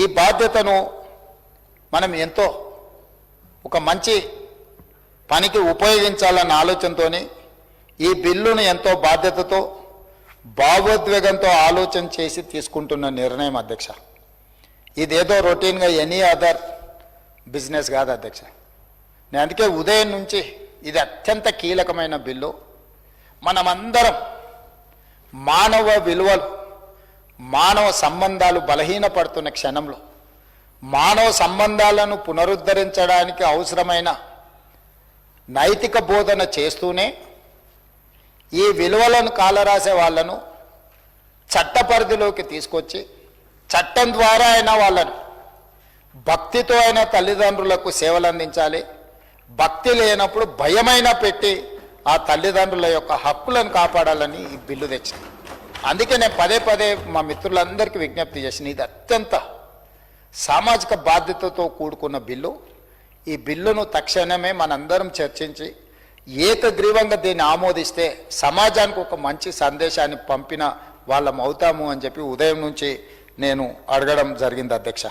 ఈ బాధ్యతను మనం ఎంతో ఒక మంచి పనికి ఉపయోగించాలన్న ఆలోచనతోని ఈ బిల్లును ఎంతో బాధ్యతతో భావోద్వేగంతో ఆలోచన చేసి తీసుకుంటున్న నిర్ణయం అధ్యక్ష. ఇదేదో రొటీన్గా ఎనీ అదర్ బిజినెస్ కాదు అధ్యక్ష. నేను అందుకే ఉదయం నుంచి ఇది అత్యంత కీలకమైన బిల్లు. మనమందరం మానవ విలువలు, మానవ సంబంధాలు బలహీనపడుతున్న క్షణంలో మానవ సంబంధాలను పునరుద్ధరించడానికి అవసరమైన నైతిక బోధన చేస్తూనే ఈ విలువలను కాలరాసే వాళ్ళను చట్ట పరిధిలోకి తీసుకొచ్చి చట్టం ద్వారా అయినా వాళ్ళను భక్తితో అయినా తల్లిదండ్రులకు సేవలు అందించాలి. భక్తి లేనప్పుడు భయమైనా పెట్టి ఆ తల్లిదండ్రుల యొక్క హక్కులను కాపాడాలని ఈ బిల్లు తెచ్చింది. అందుకే నేను పదే పదే మా మిత్రులందరికీ విజ్ఞప్తి చేసిన ఇది అత్యంత సామాజిక బాధ్యతతో కూడుకున్న బిల్లు. ఈ బిల్లును తక్షణమే మనందరం చర్చించి ఏకగ్రీవంగా దీన్ని ఆమోదిస్తే సమాజానికి ఒక మంచి సందేశాన్ని పంపిన వాళ్ళం అవుతాము అని చెప్పి ఉదయం నుంచి నేను అడగడం జరిగింది అధ్యక్ష.